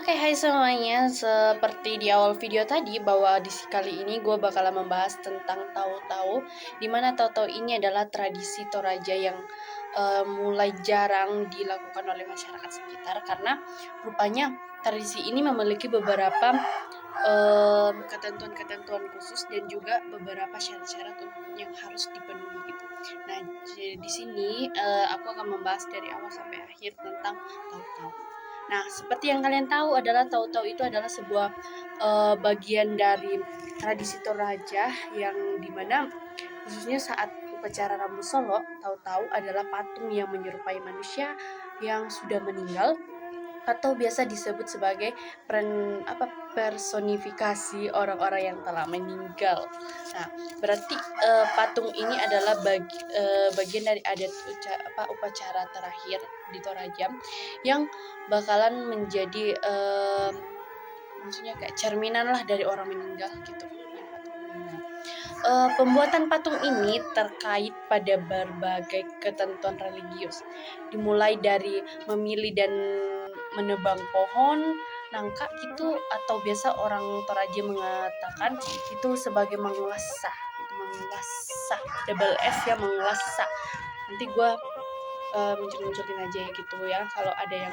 Oke, hai semuanya. Seperti di awal video tadi, bahwa kali ini gue bakalan membahas tentang tahu-tahu, dimana tahu-tahu ini adalah tradisi Toraja yang mulai jarang dilakukan oleh masyarakat sekitar karena rupanya tradisi ini memiliki beberapa ketentuan-ketentuan khusus dan juga beberapa syarat-syarat yang harus dipenuhi gitu. Nah, jadi di sini aku akan membahas dari awal sampai akhir tentang tahu-tahu. Nah, seperti yang kalian tahu adalah tahu-tahu itu adalah sebuah bagian dari tradisi Toraja yang dimana khususnya saat upacara Rambu Solo, tahu-tahu adalah patung yang menyerupai manusia yang sudah meninggal atau biasa disebut sebagai personifikasi orang-orang yang telah meninggal. Nah, berarti patung ini adalah bagian dari adat upacara terakhir di Toraja yang bakalan menjadi maksudnya kayak cerminan lah dari orang meninggal gitu. Pembuatan patung ini terkait pada berbagai ketentuan religius, dimulai dari memilih dan menebang pohon nangka gitu, atau biasa orang Toraja mengatakan itu sebagai mengelasa, itu mengelasa, double S ya, mengelasa. Nanti gue muncul-munculin aja ya gitu ya kalau ada yang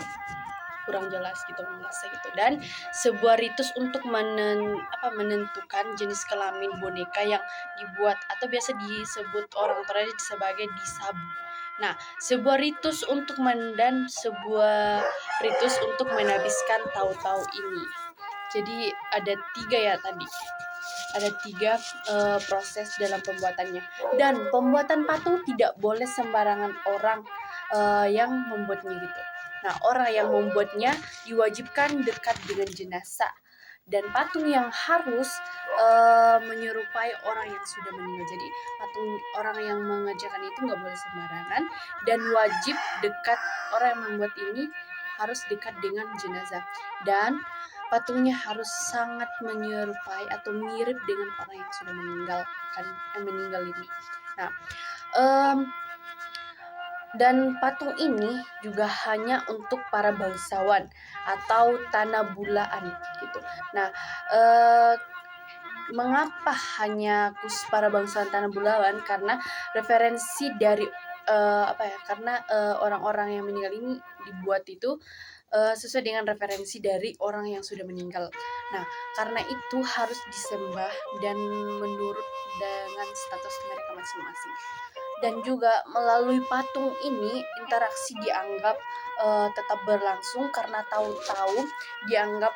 kurang jelas gitu, mengelasa gitu. Dan sebuah ritus untuk menentukan jenis kelamin boneka yang dibuat atau biasa disebut orang Toraja sebagai disabu. Nah, sebuah ritus untuk menabiskan tahu-tahu ini. Jadi ada 3 ya tadi. Ada 3 proses dalam pembuatannya. Dan pembuatan patung tidak boleh sembarangan orang yang membuatnya gitu. Nah, orang yang membuatnya diwajibkan dekat dengan jenazah, dan patung yang harus menyerupai orang yang sudah meninggal. Jadi patung orang yang mengerjakan itu nggak boleh sembarangan, dan wajib dekat, orang yang membuat ini harus dekat dengan jenazah, dan patungnya harus sangat menyerupai atau mirip dengan orang yang sudah meninggal ini. Nah, dan patung ini juga hanya untuk para bangsawan atau tanah bulaan gitu. Nah, mengapa hanya khusus para bangsawan tanah bulaan? Karena referensi dari karena orang-orang yang meninggal ini dibuat itu sesuai dengan referensi dari orang yang sudah meninggal. Nah, karena itu harus disembah dan menurut dengan status mereka masing-masing. Dan juga melalui patung ini interaksi dianggap tetap berlangsung karena tahu-tahu dianggap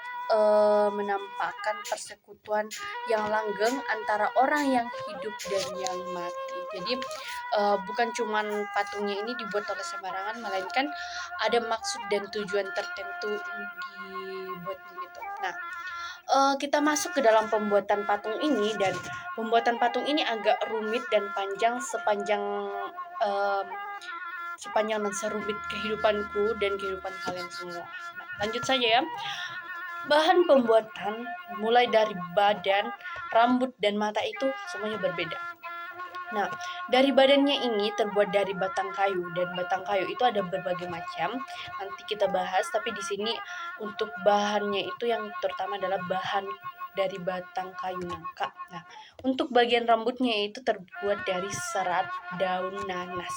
menampakkan persekutuan yang langgeng antara orang yang hidup dan yang mati. Jadi bukan cuman patungnya ini dibuat oleh sembarangan, melainkan ada maksud dan tujuan tertentu dibuatnya gitu. Nah, kita masuk ke dalam pembuatan patung ini, dan pembuatan patung ini agak rumit dan panjang sepanjang dan serumit kehidupanku dan kehidupan kalian semua. Nah, lanjut saja ya. Bahan pembuatan mulai dari badan, rambut, dan mata itu semuanya berbeda. Nah, dari badannya ini terbuat dari batang kayu, dan batang kayu itu ada berbagai macam. Nanti kita bahas, tapi di sini untuk bahannya itu yang terutama adalah bahan dari batang kayu nangka. Nah, untuk bagian rambutnya itu terbuat dari serat daun nanas,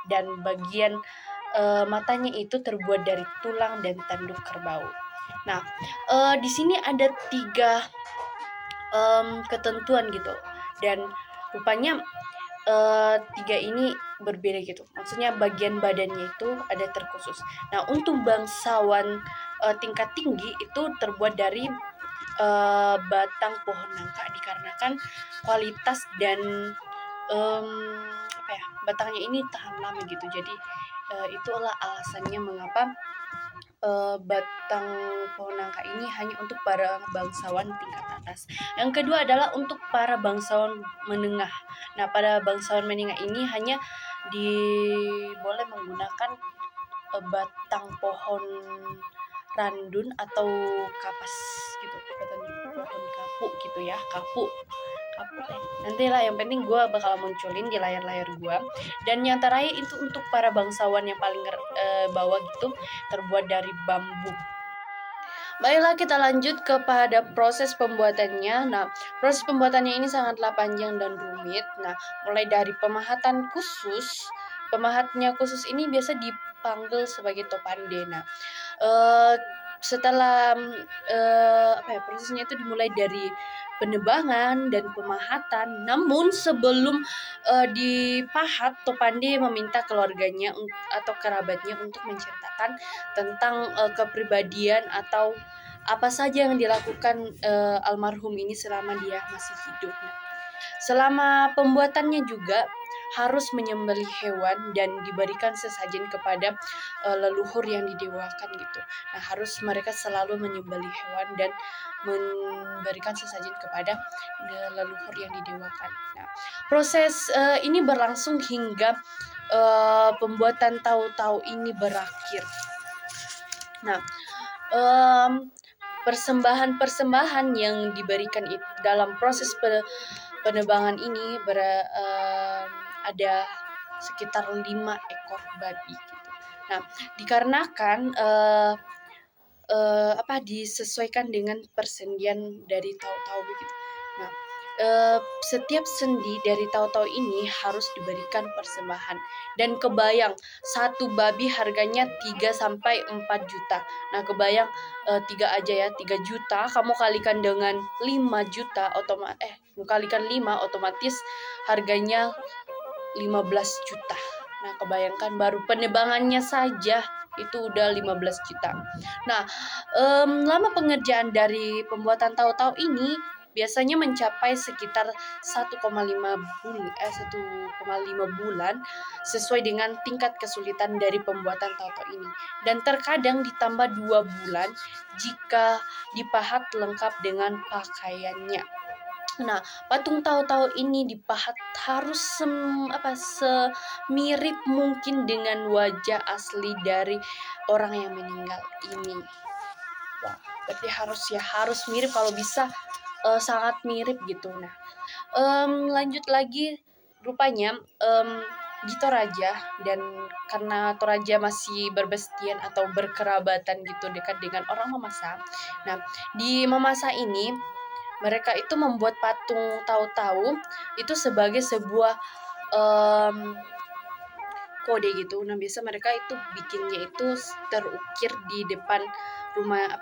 dan bagian matanya itu terbuat dari tulang dan tanduk kerbau. Nah, di sini ada 3 ketentuan gitu, dan rupanya 3 ini berbeda gitu. Maksudnya bagian badannya itu ada terkhusus. Nah, untuk bangsawan tingkat tinggi itu terbuat dari batang pohon nangka, dikarenakan kualitas dan batangnya ini tahan lama gitu. Jadi itulah alasannya mengapa batang pohon nangka ini hanya untuk para bangsawan tingkat atas. Yang kedua adalah untuk para bangsawan menengah. Nah, pada bangsawan menengah ini hanya boleh menggunakan batang pohon randun atau kapas gitu, pohon kapu gitu ya, kapu nanti lah, yang penting gue bakal munculin di layar gue. Dan yang terakhir itu untuk para bangsawan yang paling bawah gitu, terbuat dari bambu. Baiklah, kita lanjut kepada proses pembuatannya. Nah, proses pembuatannya ini sangatlah panjang dan rumit. Nah, mulai dari pemahatan khusus. Pemahatnya khusus ini biasa dipanggil sebagai topande. Nah, eh, setelah prosesnya itu dimulai dari penebangan dan pemahatan. Namun sebelum dipahat, topande meminta keluarganya atau kerabatnya untuk menceritakan tentang kepribadian atau apa saja yang dilakukan almarhum ini selama dia masih hidup. Selama pembuatannya juga harus menyembelih hewan dan diberikan sesajen kepada leluhur yang didewakan gitu. Nah, harus mereka selalu menyembelih hewan dan memberikan sesajen kepada leluhur yang didewakan. Nah, proses ini berlangsung hingga pembuatan tahu-tahu ini berakhir. Nah, persembahan-persembahan yang diberikan dalam proses penebangan ini ada sekitar 5 ekor babi gitu. Nah, dikarenakan disesuaikan dengan persendian dari tahu-tahu begitu. Nah, setiap sendi dari tahu-tahu ini harus diberikan persembahan, dan kebayang satu babi harganya 3 sampai 4 juta. Nah, kebayang 3 aja ya, 3 juta kamu kalikan dengan 5 juta kalikan 5 otomatis harganya 15 juta. Nah, kebayangkan baru penebangannya saja itu udah 15 juta. Nah, lama pengerjaan dari pembuatan tahu-tahu ini biasanya mencapai sekitar 1,5 bulan sesuai dengan tingkat kesulitan dari pembuatan tahu-tahu ini. Dan terkadang ditambah 2 bulan jika dipahat lengkap dengan pakaiannya. Nah, patung tahu-tahu ini dipahat harus semirip mungkin dengan wajah asli dari orang yang meninggal ini. Wah, berarti harus mirip, kalau bisa sangat mirip gitu. Nah, lanjut lagi, rupanya di Toraja, dan karena Toraja masih berbestian atau berkerabatan gitu dekat dengan orang Mamasa. Nah, di Mamasa ini mereka itu membuat patung tahu-tahu itu sebagai sebuah kode gitu. Nah, biasa mereka itu bikinnya itu terukir di depan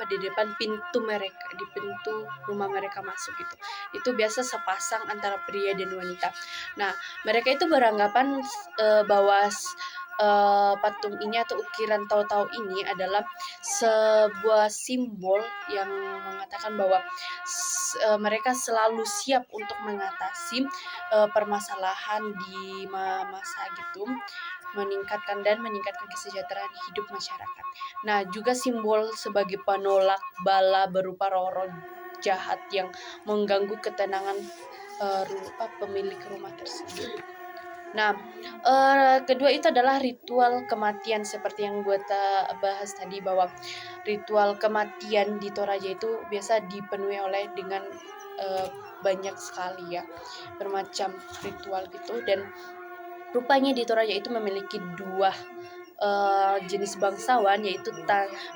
di depan pintu mereka, di pintu rumah mereka masuk gitu. Itu biasa sepasang antara pria dan wanita. Nah, mereka itu beranggapan bahwa patung ini atau ukiran tahu-tahu ini adalah sebuah simbol yang mengatakan bahwa mereka selalu siap untuk mengatasi permasalahan di masa gitu, meningkatkan kesejahteraan hidup masyarakat. Nah, juga simbol sebagai penolak bala berupa roh-roh jahat yang mengganggu ketenangan pemilik rumah tersebut. Nah, kedua itu adalah ritual kematian, seperti yang gue bahas tadi, bahwa ritual kematian di Toraja itu biasa dipenuhi oleh dengan banyak sekali ya, bermacam ritual gitu. Dan rupanya di Toraja itu memiliki dua jenis bangsawan, yaitu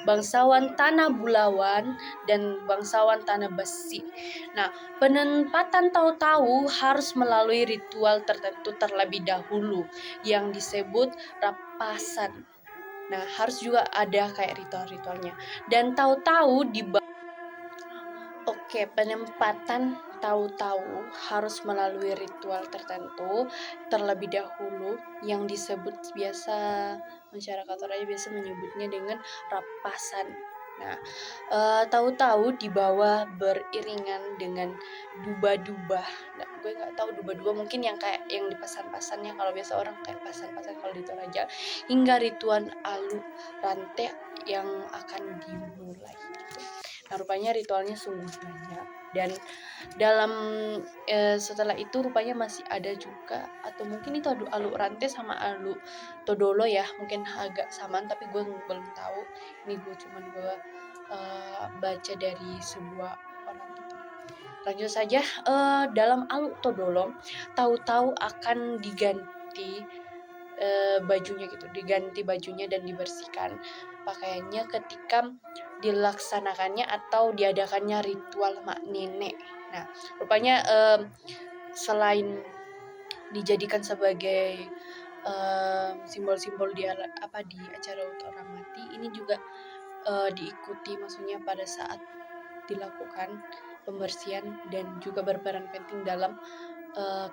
bangsawan Tanah Bulawan dan bangsawan Tanah Besi. Nah, penempatan tahu-tahu harus melalui ritual tertentu terlebih dahulu yang disebut rapasan. Nah, harus juga ada kayak ritual-ritualnya. Dan tahu-tahu penempatan tahu-tahu harus melalui ritual tertentu terlebih dahulu yang disebut masyarakat Toraja biasa menyebutnya dengan rapasan. Nah, tahu-tahu dibawa beriringan dengan duba-duba. Nah, gue nggak tahu duba-duba, mungkin yang kayak yang di pasan-pasannya, kalau biasa orang kayak pasan-pasan kalau di Toraja, hingga ritual alu rantai yang akan dimulai gitu. Nah, rupanya ritualnya sungguh banyak, dan dalam setelah itu rupanya masih ada juga, atau mungkin itu alu rantai sama alu todolo ya, mungkin agak samaan tapi gue belum tahu. Ini gue cuma baca dari sebuah orang gitu. Lanjut saja, dalam alu todolo tahu-tahu akan diganti bajunya gitu, diganti bajunya dan dibersihkan pakaiannya ketika dilaksanakannya atau diadakannya ritual mak nenek. Nah, rupanya selain dijadikan sebagai simbol-simbol di acara orang mati, ini juga diikuti, maksudnya pada saat dilakukan pembersihan dan juga berperan penting dalam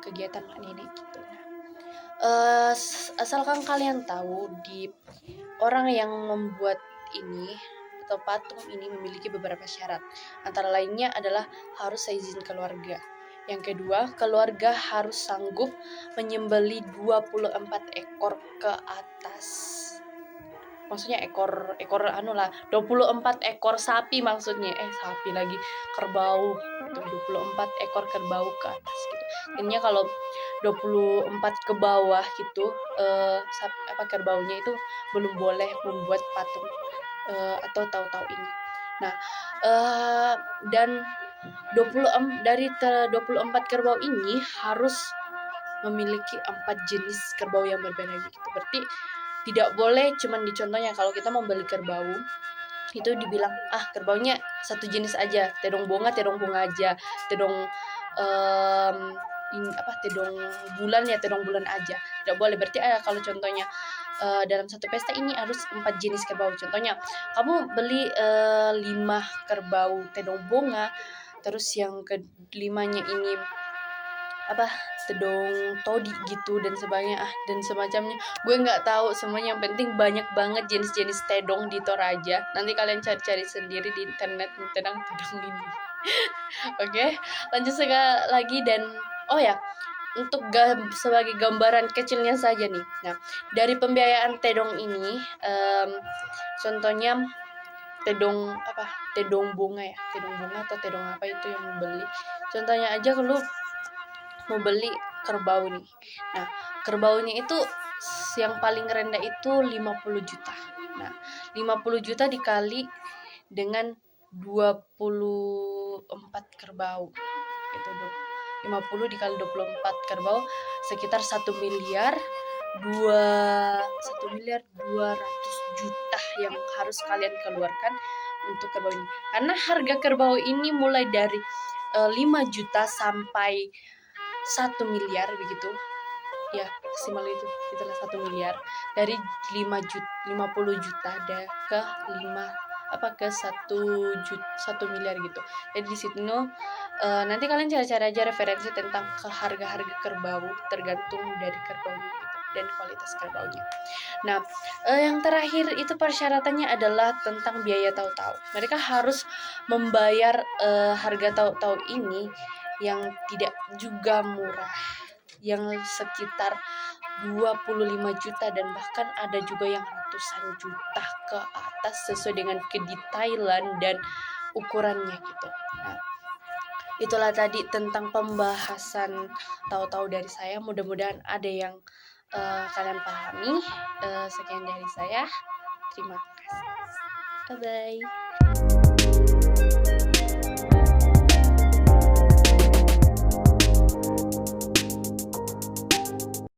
kegiatan mak nenek gitu. Asalkan kalian tahu, di orang yang membuat ini atau patung ini memiliki beberapa syarat. Antara lainnya adalah harus seizin keluarga. Yang kedua, keluarga harus sanggup menyembeli 24 ekor ke atas. Maksudnya ekor 24 ekor sapi maksudnya. Sapi lagi, kerbau. 24 ekor kerbau ke atas gitu. Intinya kalau 24 ke bawah gitu, kerbaunya itu belum boleh membuat patung atau tahu-tahu ini. Nah, dan 24 kerbau ini harus memiliki 4 jenis kerbau yang berbeda gitu. Berarti tidak boleh cuman dicontohnya kalau kita membeli kerbau itu dibilang kerbaunya satu jenis aja, tedong bunga aja, tedong tedong bulan aja. Tidak boleh. Berarti kalau contohnya dalam satu pesta ini harus 4 jenis kerbau. Contohnya kamu beli 5 kerbau tedong bunga, terus yang kelimanya ini tedong todi gitu dan sebagainya dan semacamnya. Gue nggak tahu semuanya, yang penting banyak banget jenis-jenis tedong di Toraja. Nanti kalian cari-cari sendiri di internet tentang tedong ini. Oke, lanjut lagi. Dan untuk sebagai gambaran kecilnya saja nih. Nah, dari pembiayaan tedong ini, contohnya tedong bunga atau tedong apa itu yang membeli. Contohnya aja kalau mau beli kerbau nih. Nah, kerbaunya itu yang paling rendah itu 50 juta. Nah, 50 juta dikali dengan 24 kerbau. Itu 50 dikali 24 kerbau sekitar 1 miliar 200 juta yang harus kalian keluarkan untuk kerbau ini. Karena harga kerbau ini mulai dari 5 juta sampai 1 miliar begitu. Ya, maksimal itu itulah 1 miliar. Dari 50 juta ke 1 miliar gitu. Jadi di situ nanti kalian cari-cari aja referensi tentang harga-harga kerbau tergantung dari kerbaunya gitu dan kualitas kerbaunya. Nah, yang terakhir itu persyaratannya adalah tentang biaya tahu-tahu. Mereka harus membayar harga tahu-tahu ini yang tidak juga murah, yang sekitar 25 juta dan bahkan ada juga yang ratusan juta ke atas sesuai dengan kedetailan dan ukurannya gitu. Nah, itulah tadi tentang pembahasan tahu-tahu dari saya. Mudah-mudahan ada yang kalian pahami. Sekian dari saya. Terima kasih. Bye-bye.